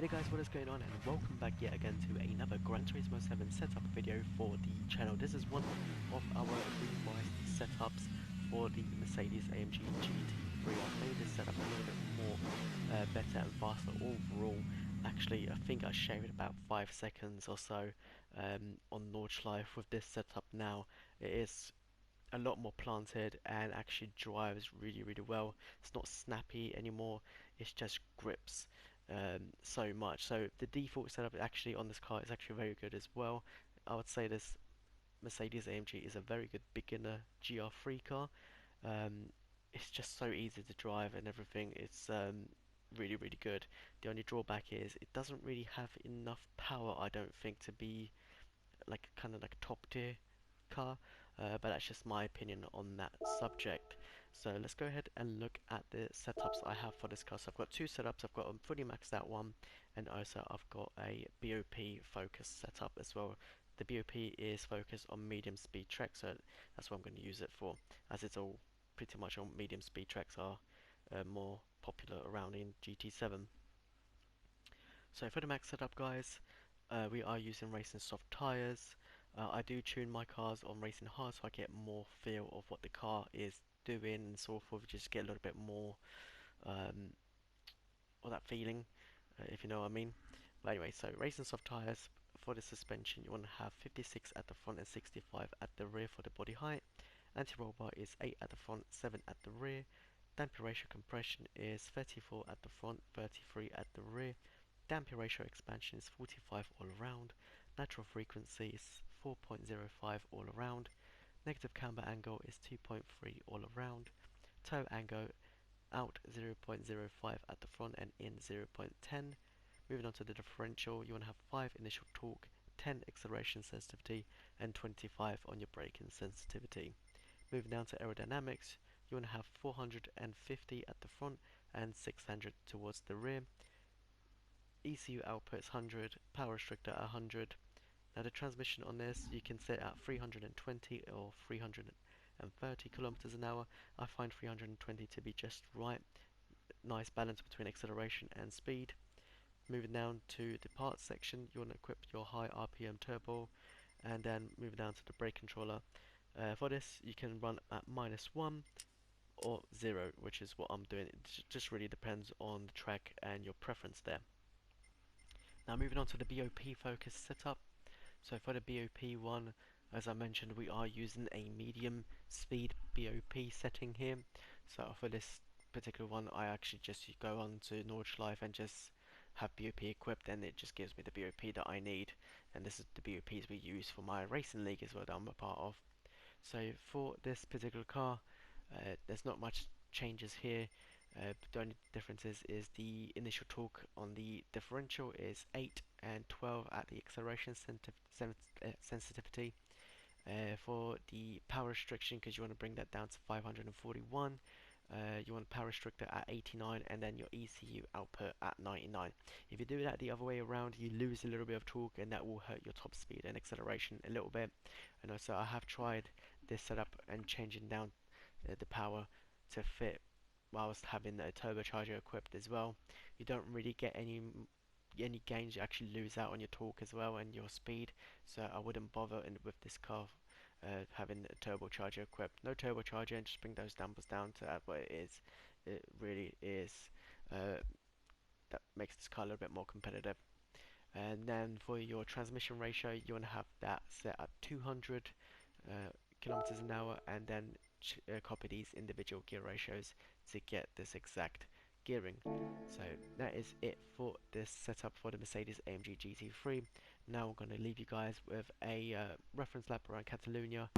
Hey there guys, what is going on, and welcome back yet again to another Gran Turismo 7 setup video for the channel. This is one of our revised setups for the Mercedes AMG GT3. I've made this setup a little bit more better and faster overall. Actually, I think I shaved about 5 seconds or so on Nordschleife with this setup now. It is a lot more planted and actually drives really well. It's not snappy anymore, it's just grips so much. So the default setup actually on this car is actually very good as well. I would say this Mercedes AMG is a very good beginner GR3 car. It's just so easy to drive and everything. It's really good. The only drawback is it doesn't really have enough power, I don't think, to be like kind of like a top tier car, but that's just my opinion on that subject. So let's go ahead and look at the setups I have for this car. So I've got two setups. I've got a fully maxed out one, and also I've got a BOP focus setup as well. The BOP is focused on medium speed track, so that's what I'm going to use it for, as it's all pretty much all medium speed tracks are more popular around in GT7. So for the max setup, guys, we are using racing soft tires. I do tune my cars on racing hard so I get more feel of what the car is doing and so forth, just get a little bit more um, of that feeling, if you know what I mean. But anyway, so racing soft tires. For the suspension, you want to have 56 at the front and 65 at the rear for the body height. Anti-roll bar is 8 at the front, 7 at the rear. Damping ratio compression is 34 at the front, 33 at the rear. Damping ratio expansion is 45 all around. Natural frequency is 4.05 all around. Negative camber angle is 2.3 all around. Toe angle out 0.05 at the front and in 0.10. Moving on to the differential, you want to have 5 initial torque, 10 acceleration sensitivity, and 25 on your braking sensitivity. Moving down to aerodynamics, you want to have 450 at the front and 600 towards the rear. ECU output is 100, power restrictor at 100. Now the transmission on this you can set at 320 or 330 kilometers an hour. I find 320 to be just right. Nice balance between acceleration and speed. Moving down to the parts section, you want to equip your high RPM turbo, and then moving down to the brake controller. For this you can run at -1 or 0, which is what I'm doing. It just really depends on the track and your preference there. Now moving on to the BOP focus setup. So for the BOP one, as I mentioned, we are using a medium speed BOP setting here. So for this particular one, I actually just go on to Nordschleife and just have BOP equipped, and it just gives me the BOP that I need. And this is the BOPs we use for my racing league as well that I'm a part of. So for this particular car, there's not much changes here. The only differences is the initial torque on the differential is 8 and 12 at the acceleration sensitivity. For the power restriction, because you want to bring that down to 541, you want power restrictor at 89 and then your ECU output at 99. If you do that the other way around, you lose a little bit of torque, and that will hurt your top speed and acceleration a little bit. And also I have tried this setup and changing down the power to fit whilst having a turbocharger equipped as well. You don't really get any gains. You actually lose out on your torque as well and your speed, so I wouldn't bother with this car having a turbocharger equipped. No turbocharger, and just bring those dampers down to what it is. It really is that makes this car a little bit more competitive. And then for your transmission ratio, you want to have that set at 200 kilometers an hour, and then copy these individual gear ratios to get this exact gearing. So that is it for this setup for the Mercedes AMG GT3. Now I'm going to leave you guys with a reference lap around Catalonia.